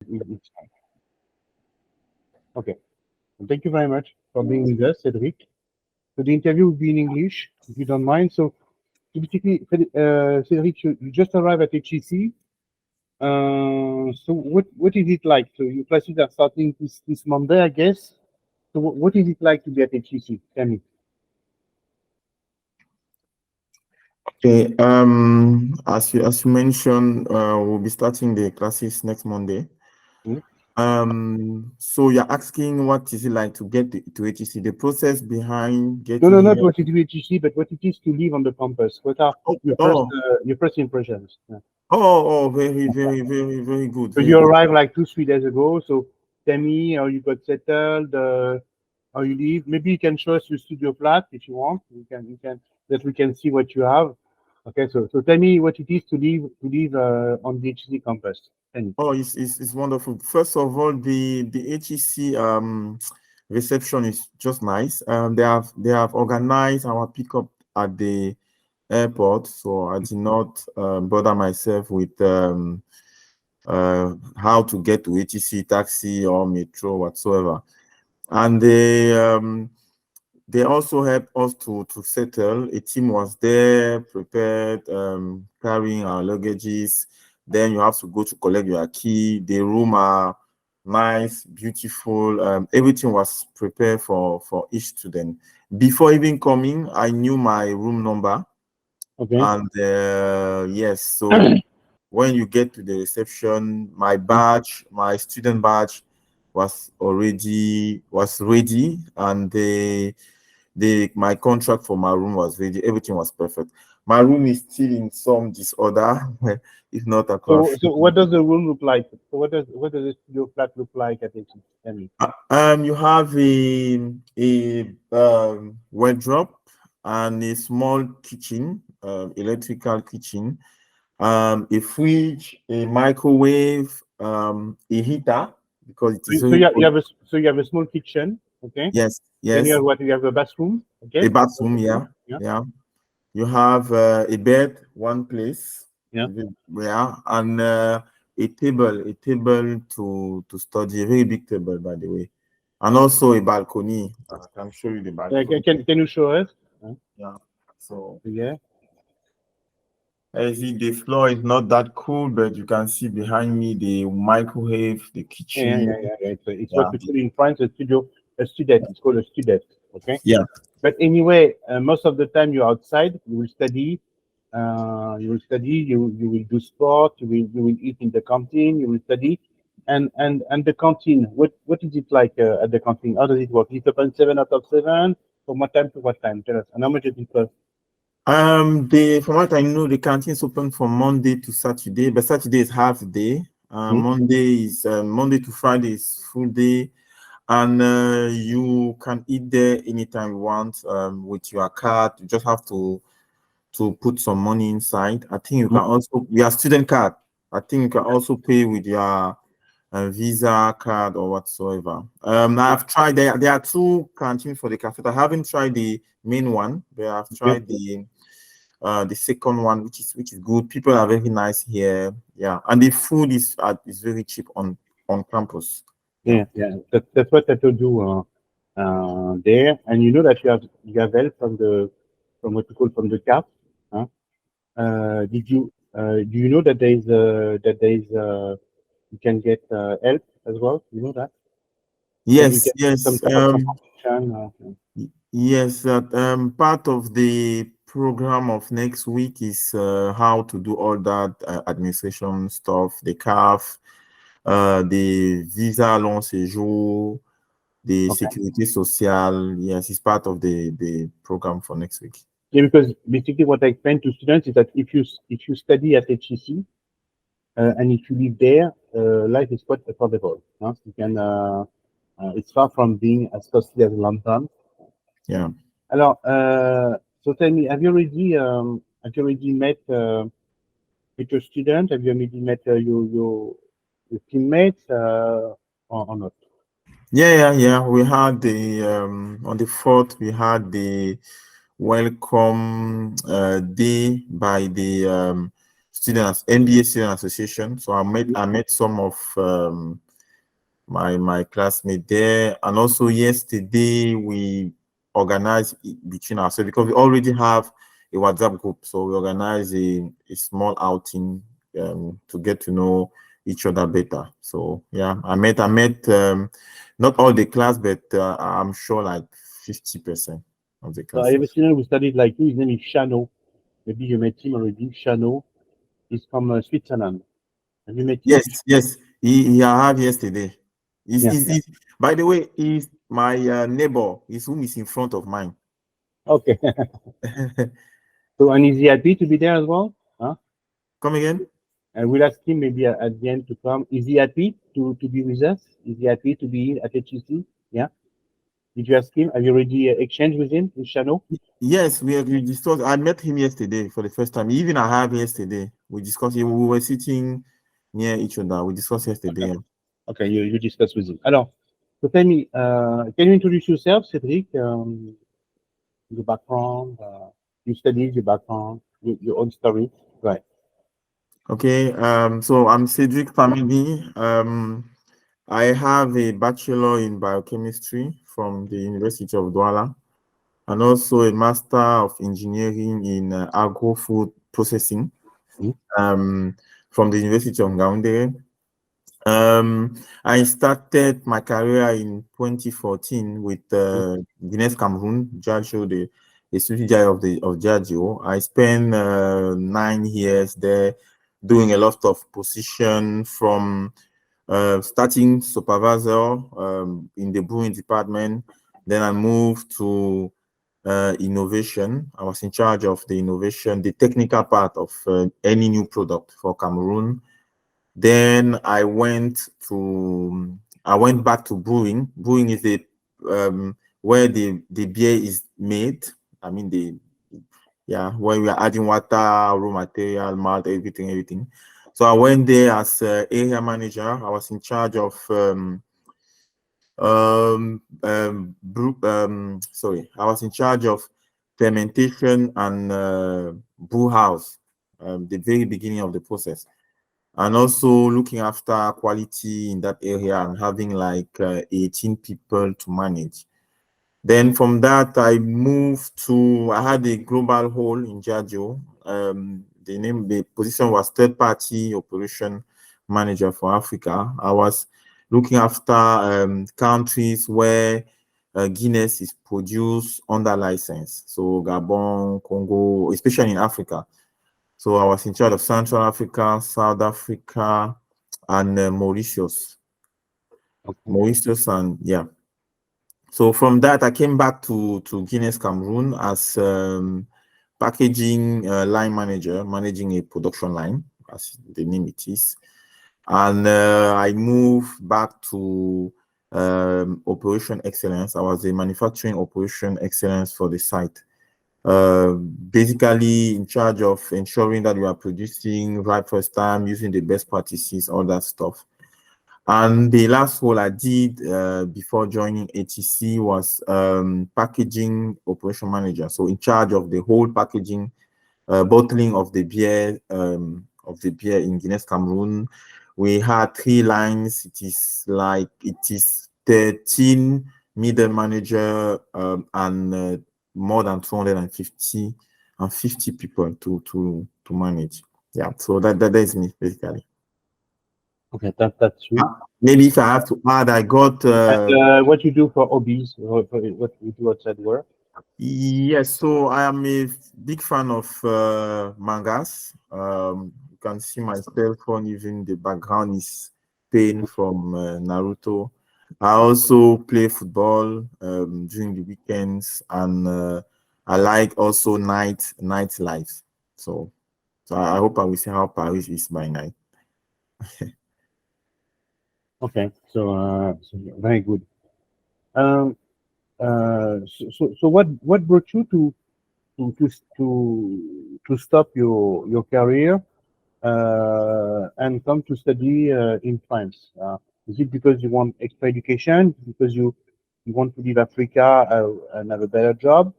it's fine. Okay. Thank you very much for being with us, Cedric. So the interview will be in English, if you don't mind. So basically, Cedric, you just arrived at HEC. So what is it like? So your classes are starting this Monday, I guess. So what is it like to be at HEC? Tell me. Okay. As you mentioned, we'll be starting the classes next Monday. So you're asking what is it like to get to HEC? The process behind getting No, here. not what it is HEC, but what it is to live on the campus. What are your first impressions? Yeah. Very, very, very, very good. So Very you good. arrived like 2, 3 days ago. So tell me how you got settled, how you live. Maybe you can show us your studio flat if you want. That we can see what you have. Okay, so tell me what it is to live on the HEC campus. Tell me. Oh, it's wonderful. First of all, the HEC reception is just nice. They have organized our pickup at the airport, so I did not bother myself with how to get to HEC, taxi or metro whatsoever. And they also helped us to settle. A team was there, prepared, carrying our luggages. Then you have to go to collect your key. The room are nice, beautiful. Everything was prepared for each student. Before even coming, I knew my room number. Okay. And yes, so when you get to the reception, my badge, my student badge was ready, and my contract for my room was ready. Everything was perfect. My room is still in some disorder, if not a So what does the room look like? So what does the studio flat look like at HEC? Tell me. You have a wardrobe and a small kitchen, electrical kitchen, a fridge, a microwave, a heater because it is So very cold. you have a small kitchen, okay? Yes, Then you yes. have what? You have a bathroom, okay? A bathroom, yeah, Yeah. yeah. You have a bed, one place, Yeah. yeah, and a table to study, a very big table, by the way, and also a balcony. I can show you the balcony. Can you show us? Yeah. So Yeah. I see the floor is not that cool, but you can see behind me the microwave, the kitchen. Yeah. It's what Yeah, we call in France a student. It's called a student. Okay. yeah. But anyway, most of the time you're outside. You will study. You will do sport. You will eat in the canteen. You will study. And the canteen. What is it like at the canteen? How does it work? Is it open 7 out of 7? From what time to what time? Tell us. And how much does it cost? From what I know, the canteen is open from Monday to Saturday, but Saturday is half day. Monday to Friday is full day, and you can eat there anytime you want with your card. You just have to put some money inside. I think you can also your student card. I think you can also pay with your Visa card or whatsoever. I've tried. There are two canteens for the cafe. I haven't tried the main one, but I've tried the second one, which is good. People are very nice here. Yeah, and the food is very cheap on campus. Yeah. That's what I told you there. And you know that you have help from what you call from the CAF. Huh? Do you know that there is you can get help as well? You know that? You Yes, can get some yes, type of transportation. yes. That part of the program of next week is how to do all that administration stuff, the CAF, the visa long séjour, the Okay. sécurité sociale. Yes, it's part of the program for next week. Yeah, because basically what I explain to students is that if you study at HEC and if you live there, life is quite affordable. Huh? You can it's far from being as costly as London. Yeah. Alors, so tell me, have you already met with your student? Have you already met your teammates or not? Yeah. We had the on the 4th we had the welcome day by the MBA student association. So I met some of my classmates there, and also yesterday we organized between ourselves because we already have a WhatsApp group. So we organized a small outing to get to know each other better. So yeah, I met not all the class, but I'm sure like 50% of the So class. I have a student who studied like you. His name is Shano. Maybe you met him already. Shano. He's from Switzerland. Have you met him? Yes. He arrived yesterday. Yeah. By the way, he's my neighbor. His room is in front of mine. Okay. So, and is he happy to be there as well? Huh? Come again? I will ask him maybe at the end to come. Is he happy to be with us? Is he happy to be at HEC? Yeah. Did you ask him? Have you already exchanged with him, with Shano? Yes, we discussed. I met him yesterday for the first time. Even I have yesterday. We discussed. We were sitting near each other. We discussed yesterday. Okay, you discussed with him. Alors, so tell me, can you introduce yourself, Cedric? Your background, you studied your background, your own story, right? Okay. So I'm Cedrick family. I have a bachelor in biochemistry from the University of Douala, and also a master of engineering in agro-food processing from the University of Yaoundé. I started my career in 2014 with Guinness Cameroon, Jajio, the subsidiary of Jajio. I spent 9 years there doing a lot of position from starting supervisor in the brewing department. Then I moved to innovation. I was in charge of the innovation, the technical part of any new product for Cameroon. Then I went back to brewing. Brewing is the where the beer is made. I mean where we are adding water, raw material, malt, everything. So I went there as area manager. I was in charge of I was in charge of fermentation and brew house, the very beginning of the process, and also looking after quality in that area and having like 18 people to manage. Then from that, I had a global role in Jajio. The position was third party operation manager for Africa. I was looking after countries where Guinness is produced under license. So Gabon, Congo, especially in Africa. So I was in charge of Central Africa, South Africa, and Mauritius. Okay. Mauritius and yeah. So from that, I came back to Guinness Cameroon as packaging line manager, managing a production line, as the name it is. And I moved back to operation excellence. I was a manufacturing operation excellence for the site. Basically in charge of ensuring that we are producing right first time, using the best practices, all that stuff. And the last role I did before joining HEC was packaging operation manager. So in charge of the whole packaging, bottling of the beer in Guinness Cameroon. We had 3 lines. It is 13 middle manager and more than 250 people to manage. Yeah, so that is me basically. Okay, that's you. Maybe if I have to add, I got And what you do for hobbies? What you do outside work? yes, so I am a big fan of mangas. You can see my cell phone, even the background is paint from Naruto. I also play football during the weekends, and I like also nightlife. So I hope I will see how Paris is by night. Okay, so very good. So what brought you to stop your career and come to study in France? Is it because you want extra education? Because you want to leave Africa and have a better job?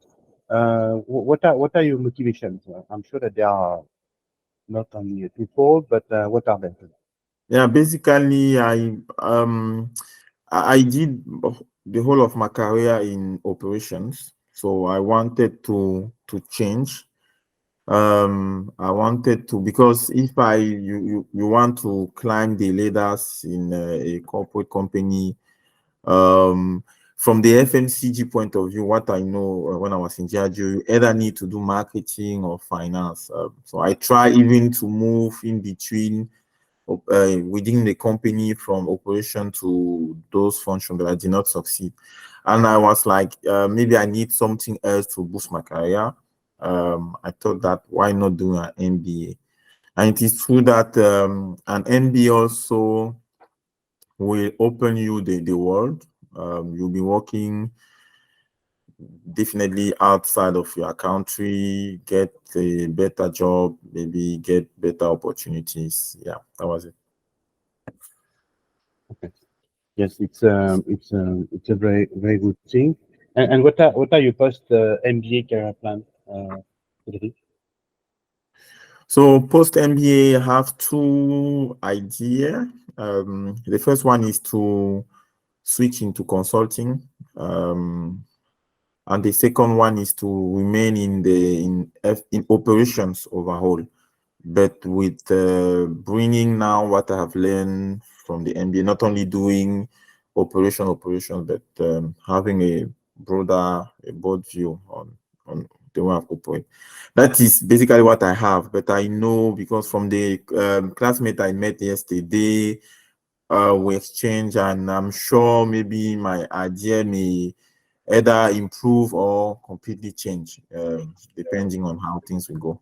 What are your motivations? I'm sure that there are not only twofold, but what are they? Yeah, basically, I did the whole of my career in operations, so I wanted to change. I wanted to, because if you want to climb the ladders in a corporate company, from the FMCG point of view, what I know when I was in GRG, you either need to do marketing or finance. So I try even to move in between within the company from operation to those functions, but I did not succeed. And I was like, maybe I need something else to boost my career. I thought that why not do an MBA? And it is true that an MBA also will open you the world. You'll be working definitely outside of your country, get a better job, maybe get better opportunities. Yeah, that was it. Okay. Yes, it's a very good thing. And what are your post MBA career plans, Cedric? So post MBA, I have two ideas. The first one is to switch into consulting, and the second one is to remain in operations overall, but with bringing now what I have learned from the MBA, not only doing operations, but having a broad view on the way of operate. That is basically what I have, but I know because from the classmate I met yesterday, we exchange, and I'm sure maybe my idea may either improve or completely change, depending on how things will go.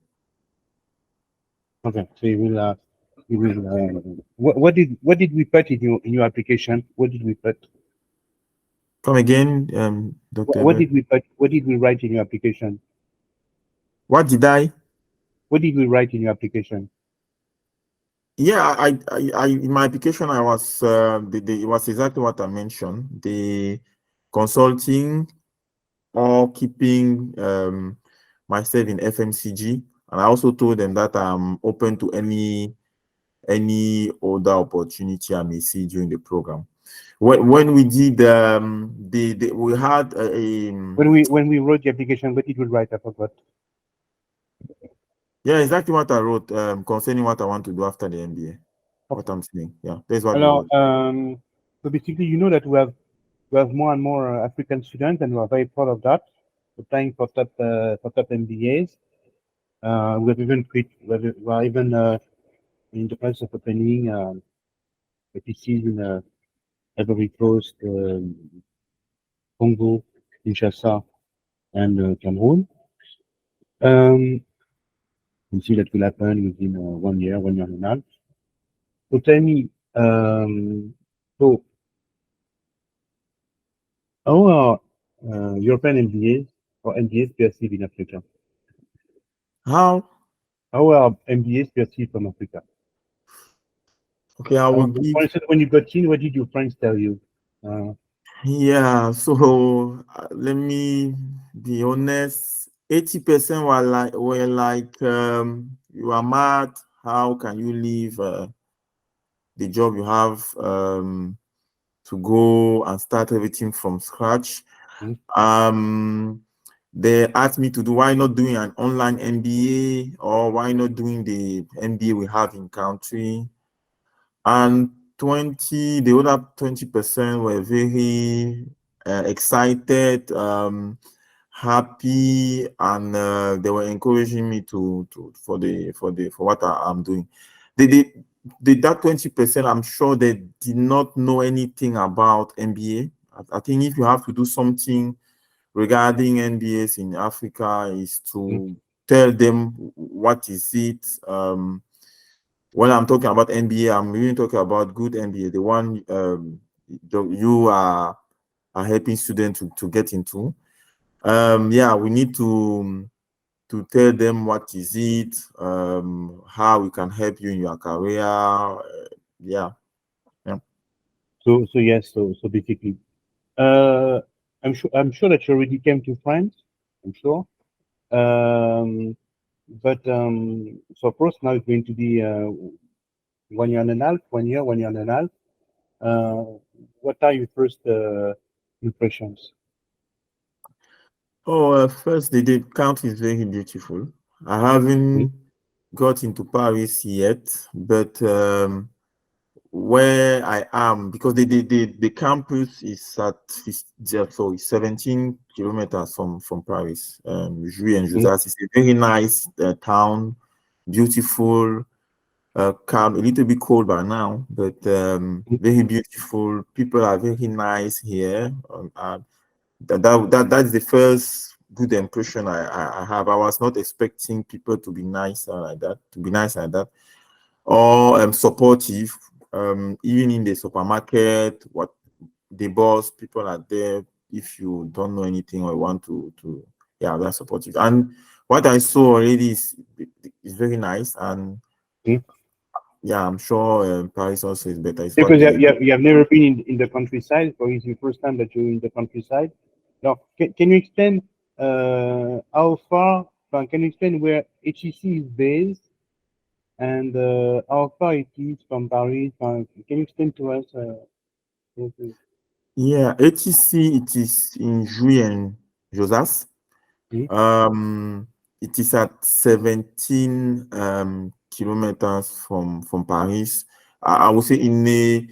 Okay, so you will. What did we put in your application? What did we put? Come again, Dr. What Edward. did we put? What did we write in your application? What did I? What did we write in your application? Yeah, in my application, I was it was exactly what I mentioned: the consulting or keeping myself in FMCG, and I also told them that I'm open to any other opportunity I may see during the program. When we did we had When we wrote the application, what did we write? I forgot. yeah, exactly what I wrote concerning what I want to do after the MBA. What I'm saying, yeah, that's what we Alors, wrote. so basically, you know that we have more and more African students, and we are very proud of that. Applying for top MBAs. We have even we are even in the process of opening APCs in Ivory Coast, Congo, Kinshasa, and Cameroon. You see that will happen within 1 year, 1 year and a half. So tell me, so how are European MBAs or MBAs perceived in Africa? How? How are MBAs perceived from Africa? Okay, I will For give. instance, when you got in, what did your friends tell you? Yeah, so let me be honest. 80% were like you are mad. How can you leave the job you have to go and start everything from scratch? They asked me to do, why not doing an online MBA, or why not doing the MBA we have in country? And the other 20% were very excited, happy, and they were encouraging me for what I'm doing. That 20%, I'm sure they did not know anything about MBA. I think if you have to do something regarding MBAs in Africa, is to tell them what is it. When I'm talking about MBA, I'm really talking about good MBA, the one you are helping students to get into. Yeah, we need to tell them what is it, how we can help you in your career. Yeah. So yes, so basically, I'm sure that you already came to France. I'm sure. but so of course now it's going to be 1 year and a half, 1 year, 1 year and a half. What are your first impressions? Oh, first, the country is very beautiful. I haven't got into Paris yet, but where I am, because the campus is at 17 kilometers from Paris. Jouy and Josas is a very nice town, beautiful, calm, a little bit cold by now, but very beautiful. People are very nice here. That's the first good impression I have. I was not expecting people to be nice like that, or supportive. Even in the supermarket, what the boss, people are there. If you don't know anything or want to yeah, they're supportive. And what I saw already is very nice. And yeah, I'm sure Paris also is better. It's what Because they, you have never been in the countryside, or is it the first time that you're in the countryside? Now, can you explain how far, can you explain where HEC is based and how far it is from Paris? Can you explain to us? yeah, HEC, it is in Jouy and Josas. It is at 17 kilometers from Paris. I would say in a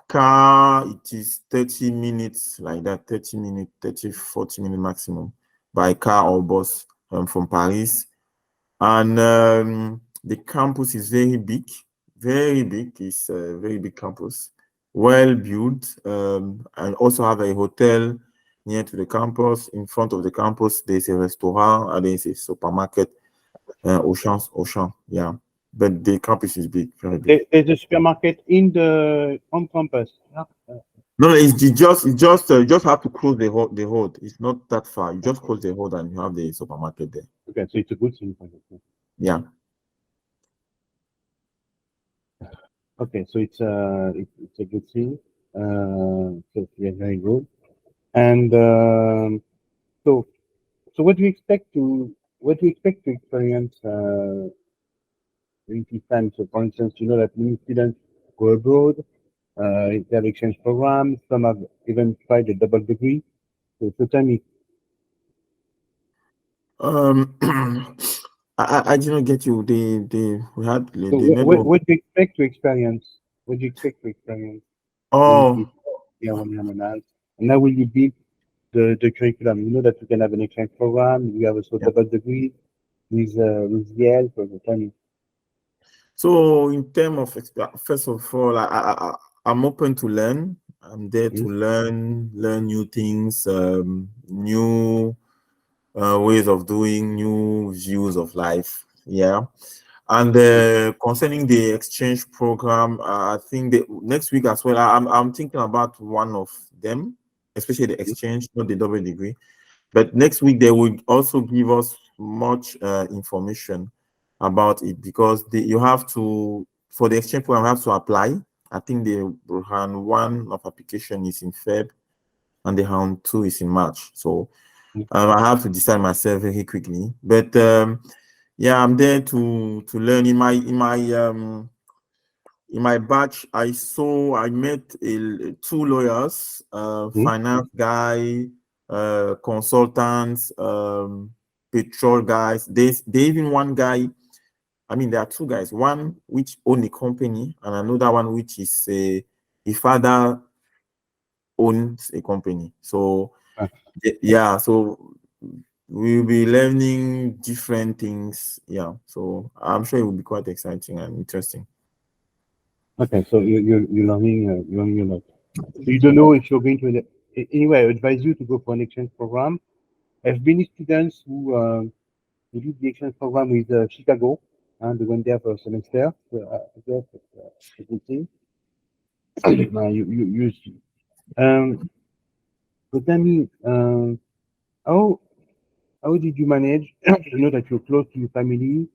car, it is 30 minutes, like that, 30 minutes, 30, 40 minutes maximum by car or bus from Paris. And the campus is very big, very big. It's a very big campus, well built, and also have a hotel near to the campus. In front of the campus, there's a restaurant and there's a supermarket, Auchan, yeah. But the campus is big, very big. There's a supermarket on campus. No, you just have to close the road. It's not that far. You just close the road and you have the supermarket there. Okay, so it's a good thing. Yeah. Okay, so it's a good thing. So yeah, very good. And so what do you expect to experience in this time? So for instance, you know that many students go abroad, they have exchange programs, some have even tried a double degree. So tell me. I did not get you. We had So the network. what do you expect to experience? What do you expect to experience in Oh, this year, 1 year and a half? And how will you build the curriculum? You know that you can have an exchange program. You have also yeah. double degree with Yale. So tell me. So in terms of first of all, I'm open to learn. I'm there to learn new things, new ways of doing, new views of life. Yeah. And concerning the exchange program, I think the next week as well, I'm thinking about one of them, especially the exchange, not the double degree. But next week they will also give us much information about it, because you have to, for the exchange program, you have to apply. I think the round one of application is in Feb and the round two is in March. So I have to decide myself very quickly. But yeah, I'm there to learn. In my batch, I met two lawyers, finance guy, consultants, petrol guys. There's even one guy. I mean, there are two guys. One which own a company, and another one which is a father owns a company. So yeah, so we'll be learning different things. Yeah, so I'm sure it will be quite exciting and interesting. Okay, so you're learning a lot. So you don't know if you're going to. Anyway, I advise you to go for an exchange program. I've been students who did the exchange program with Chicago, and they went there for a semester. So I guess it's a good thing. You see. So tell me, how how did you manage? You know that you're close to your family,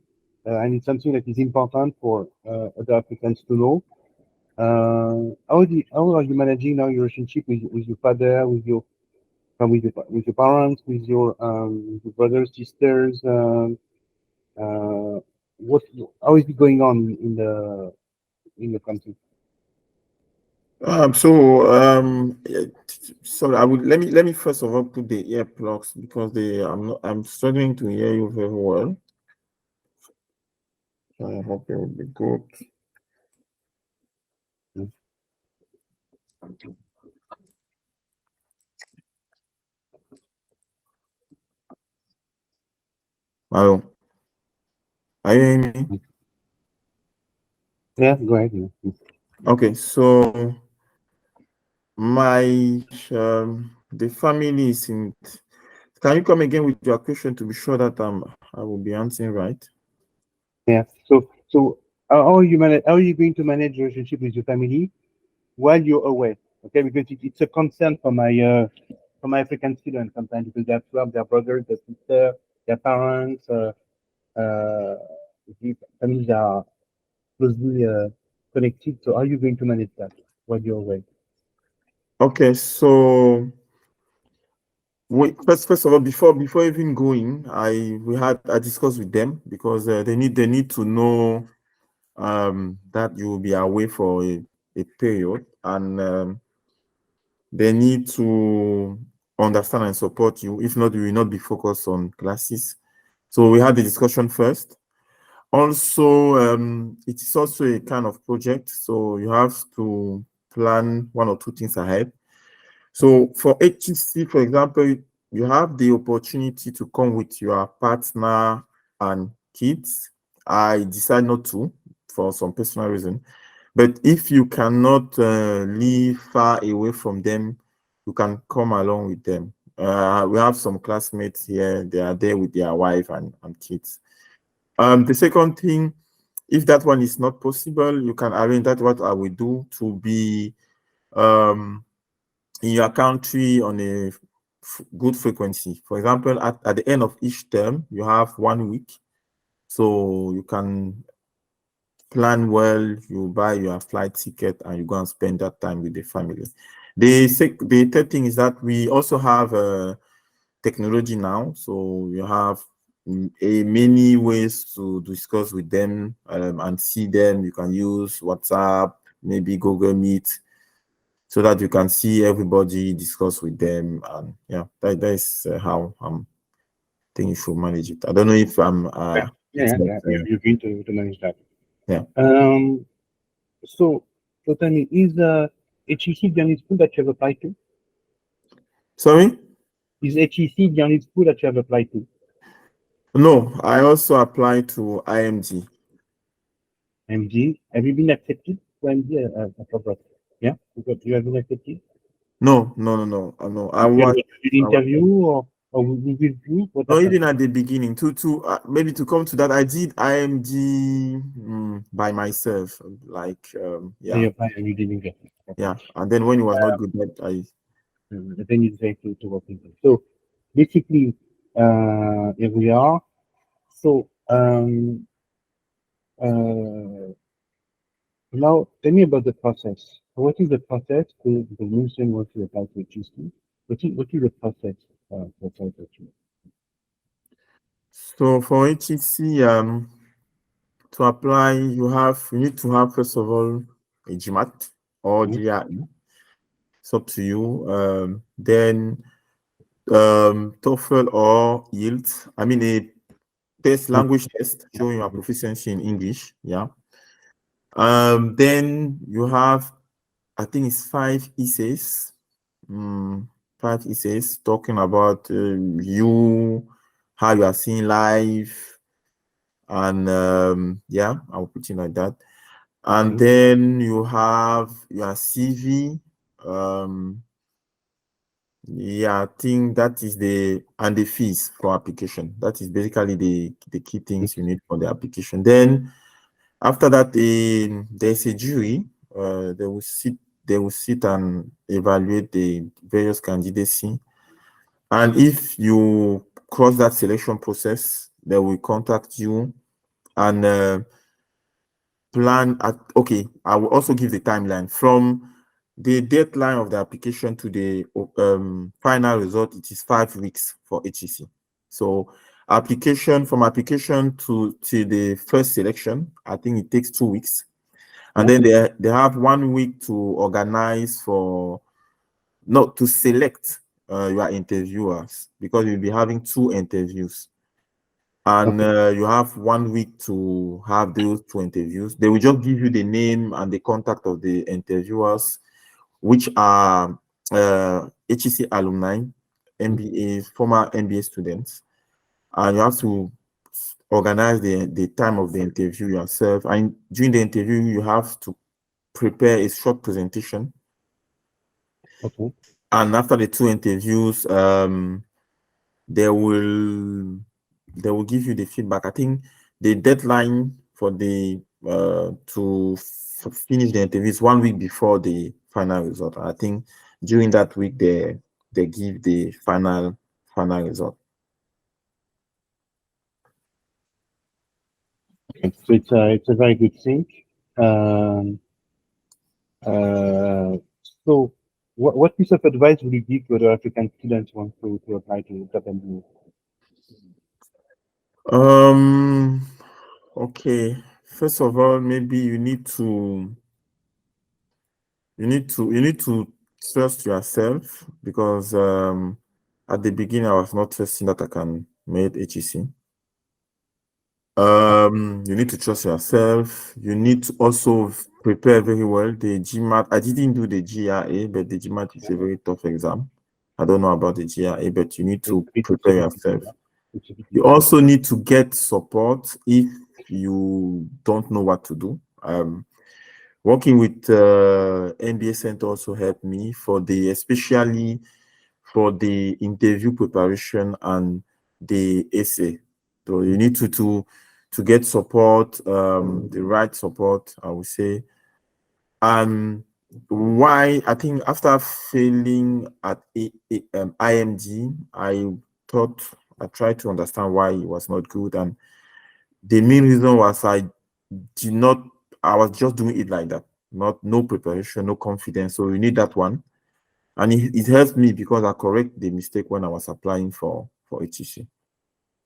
and it's something that is important for other applicants to know. How are you managing now your relationship with your father, with your parents, with your brothers, sisters? How is it going on in the country? Sorry, let me first of all put the earplugs because I'm struggling to hear you very well. I hope it will be good. Hello. Are you hearing me? Yeah, go ahead. Yeah. Okay, so the family is in. Can you come again with your question to be sure that I will be answering right? Yeah. So how are you how are you going to manage the relationship with your family while you're away? Okay, because it's a concern for my African students sometimes because they have to have their brothers, their sister, their parents. Uh, the families are closely connected. So how are you going to manage that while you're away? Okay, so first of all, before even going, I discussed with them because they need to know that you will be away for a period, and they need to understand and support you. If not, you will not be focused on classes. So we had the discussion first. Also, it is also a kind of project, so you have to plan one or two things ahead. So for HEC, for example, you have the opportunity to come with your partner and kids. I decide not to for some personal reason. But if you cannot live far away from them, you can come along with them. We have some classmates here, they are there with their wife and kids. The second thing, if that one is not possible, you can arrange that what I will do to be in your country on a good frequency. For example, at the end of each term, you have 1 week. So you can plan well, you buy your flight ticket and you go and spend that time with the family. The third thing is that we also have technology now. So you have many ways to discuss with them and see them. You can use WhatsApp, maybe Google Meet, so that you can see everybody, discuss with them, and yeah, that is how I'm think you should manage it. I don't know if I'm Yeah. You're going to manage that. yeah. So tell me, is HEC the only school that you have applied to? Sorry? Is HEC the only school that you have applied to? No, I also applied to IMG. MG, have you been accepted to MG? I forgot. Yeah, you have been accepted. No. I You have was an interview or with you? What no, happened? even at the beginning to maybe to come to that, I did IMG by myself, like Yeah, you applied and you didn't get it. Okay. yeah, and then when it was not good, that I Then you decide to work in. So basically, here we are. So now tell me about the process. What is the process to the mission once you apply to HEC? What is the process for that? so for HEC to apply, you need to have first of all a GMAT or GRE. It's up to you. Then TOEFL or IELTS. I mean a language test showing your proficiency in English. Yeah. Then you have, I think it's 5 essays. 5 essays talking about you, how you are seeing life, and yeah, I'll put it like that. And then you have your CV. Yeah, I think that is the fees for application. That is basically the key things you need for the application. Then after that, there's a jury. They will sit and evaluate the various candidacy. And if you cross that selection process, they will contact you and plan at, okay, I will also give the timeline from the deadline of the application to the final result. It is 5 weeks for HEC. So From application to the first selection, I think it takes 2 weeks. And then they have 1 week to organize to select your interviewers, because you'll be having 2 interviews. And you have 1 week to have those 2 interviews. They will just give you the name and the contact of the interviewers, which are HEC alumni, MBA, former MBA students. And you have to organize the time of the interview yourself. And during the interview, you have to prepare a short presentation. Okay. And after the 2 interviews, they will give you the feedback. I think the deadline for the to finish the interview is 1 week before the final result. I think during that week they give the final result. Okay, so it's a very good thing. So what piece of advice would you give to the African students who want to apply to top MBA? Okay. First of all, maybe you need to trust yourself, because at the beginning I was not trusting that I can make HEC. You need to trust yourself. You need to also prepare very well. The GMAT, I didn't do the GRA, but the GMAT is a very tough exam. I don't know about the GRA, but you need to prepare yourself. You also need to get support if you don't know what to do. Working with MBA Center also helped me especially for the interview preparation and the essay. So you need to get support, the right support, I would say. And why, I think after failing at IMG, I tried to understand why it was not good. And the main reason was I was just doing it like that, no preparation, no confidence. So you need that one. And it helped me because I correct the mistake when I was applying for HEC.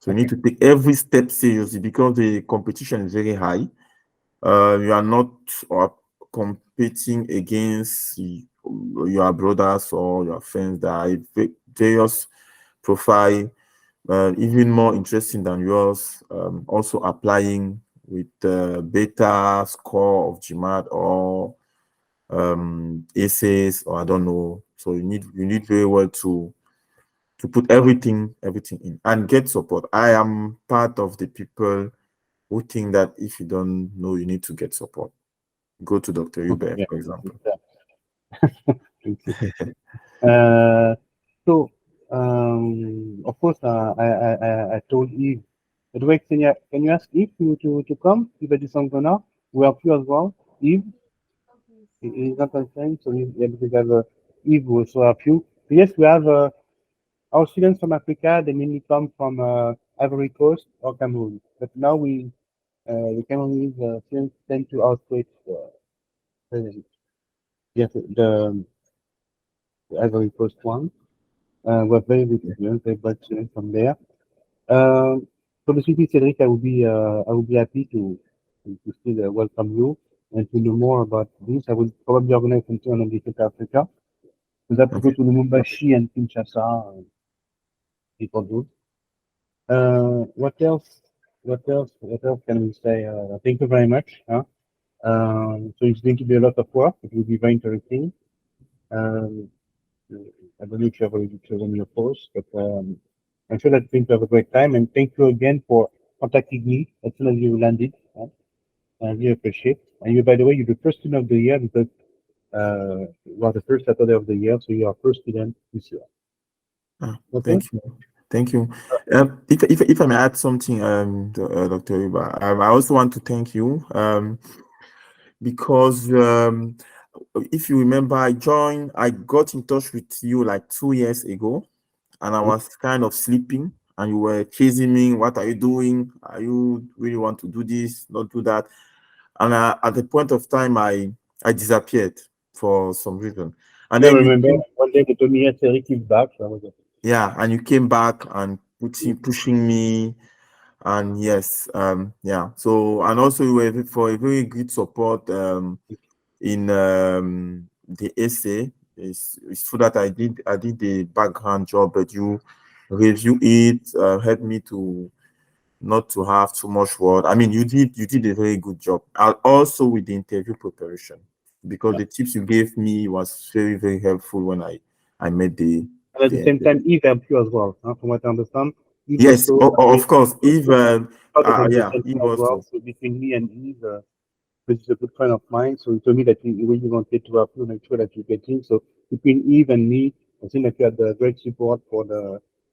So you need to take every step seriously, because the competition is very high. You are not competing against your brothers or your friends that are various profile, even more interesting than yours, also applying with better score of GMAT or essays, or I don't know. So you need very well to put everything in and get support. I am part of the people who think that if you don't know, you need to get support. Go to Dr. Hubert, for example. So, of course, I told Eve. But wait, can you ask Eve to come? Eve Adisangona, we have you as well. Eve, he's not answering, so we have Eve will also have you. So yes, we have our students from Africa. They mainly come from Ivory Coast or Cameroon. But now the Cameroonese students tend to outweigh the Ivory Coast one. We're very good students, very bright students from there. So basically, Cedric, I will be happy to still welcome you and to know more about this. I will probably organize something on South Africa. So that to go to Lumumbashi and Kinshasa, people do. What else? What else can we say? Thank you very much. So it's going to be a lot of work. It will be very interesting. I don't know if you have already chosen your post, but I'm sure that you're going to have a great time. And thank you again for contacting me as soon as you landed. I really appreciate. And you, by the way, you're the first student of the year because you are the first Saturday of the year, so you are first student this year. Okay? Thank you. If I may add something, Dr. Riba, I also want to thank you because if you remember, I got in touch with you like 2 years ago, and I was kind of sleeping, and you were chasing me. What are you doing? Are you really want to do this, not do that? And at the point of time, I disappeared for some reason. And then remember one day they told me, yes, Eric is back. So I was yeah, and you came back and pushing me. And yes, yeah. So, and also you were for a very good support in the essay. It's true that I did the background job, but you review it, helped me to not to have too much word. I mean, you did a very good job. Also with the interview preparation, because the tips you gave me was very, very helpful when I made the. And at the same time, Eve helped you as well, from what I understand. Eve Yes, also, of course. Eve, yeah, as Eve well. also. So between me and Eve, which is a good friend of mine, so he told me that he really wanted to help you, make sure that you get in. So between Eve and me, I think that you had the great support for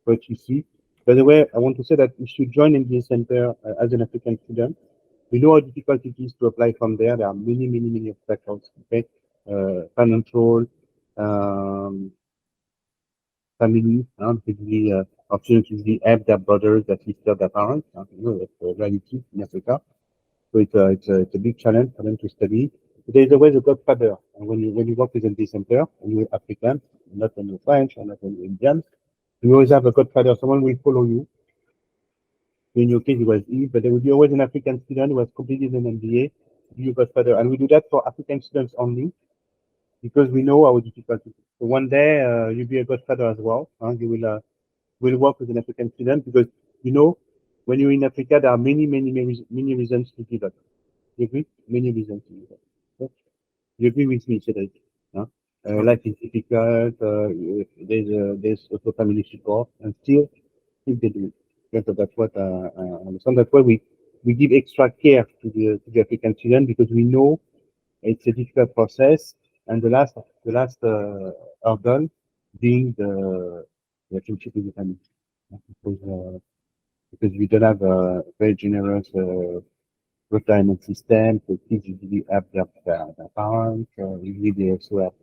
HEC. By the way, I want to say that you should join in this center as an African student. We know how difficult it is to apply from there. There are many, many, many obstacles. Okay, financial, family, basically, students usually have their brothers, their sisters, their parents. You know, that's a reality in Africa. So it's a big challenge for them to study. There is always a godfather. And when you work with this center, and you're African, not only French or not only Indian, you always have a godfather. Someone will follow you. In your case, it was Eve, but there will be always an African student who has completed an MBA, be a godfather. And we do that for African students only because we know how difficult it is. So one day, you'll be a godfather as well. You will work with an African student because, you know, when you're in Africa, there are many, many, many, many reasons to give up. You agree? Many reasons to give up. Okay? You agree with me, Cedric? Life is difficult. There's also family support, and still they do it. So that's what I understand. That's why we give extra care to the African student because we know it's a difficult process, and the last hurdle being the relationship with the family. Because we don't have a very generous retirement system, so kids usually have their parents, usually they also have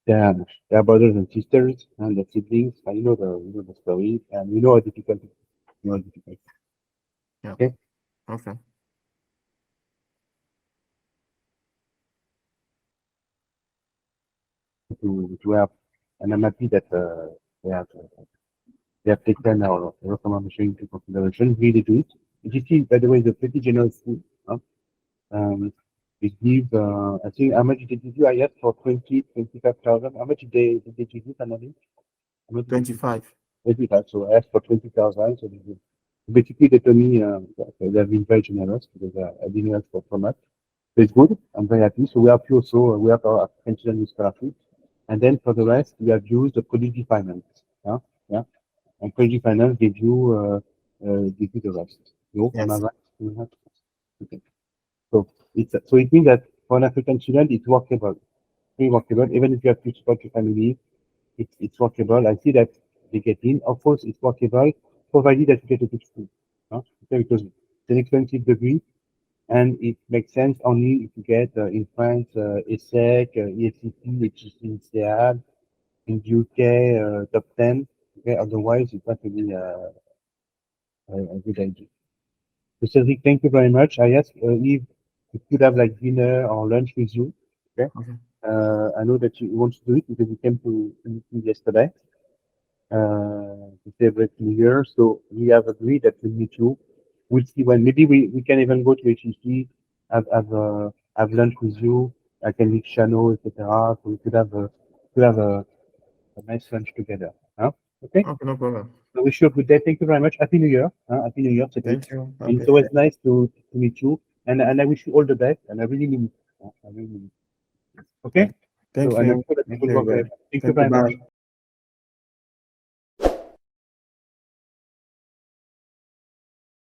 their brothers and sisters and their siblings. And you know the story, and you know how difficult it is. You know how difficult. Yeah. Okay. Okay. To have, and I'm happy that they have taken our recommendation into consideration. Really do it. It is, by the way, the pretty generous school. We give, I think, how much did they give you? I asked for 25,000. How much did they give you, Canadian? 25. 25. So I asked for 20,000. So basically, they told me they have been very generous because I didn't ask for so much. So it's good. I'm very happy. So we have you also, we have our pension with scholarship. And then for the rest, we have used the Prodigy Finance. Yeah. Yeah. And Prodigy Finance gives you the rest. No, am I Yes. right? Okay. So it means that for an African student, it's workable. Very workable. Even if you have to support your family, it's workable. I see that they get in. Of course, it's workable, provided that you get a good school. Okay, because it's an expensive degree, and it makes sense only if you get in France, ESSEC, ESCP, HEC, in the UK, top 10. Okay, otherwise, it's not really a good idea. So, Cedric, thank you very much. I asked if we could have like dinner or lunch with you. Okay. Okay. I know that you want to do it because you came to meet me yesterday to celebrate New Year. So we have agreed that we'll meet you. We'll see when. Maybe we can even go to HEC, have lunch with you. I can meet Shano, etc. So we could have a nice lunch together. Okay. Okay, no problem. I wish you a good day. Thank you very much. Happy New Year. Happy New Year, Cedric. Thank you. And it's Okay. always nice to meet you. And I wish you all the best. And I really mean it. I really mean it. Okay? Thank So, and I'm you. sure that you Thank will you, work very everybody. well. Thank you Thank you. very much. Bye.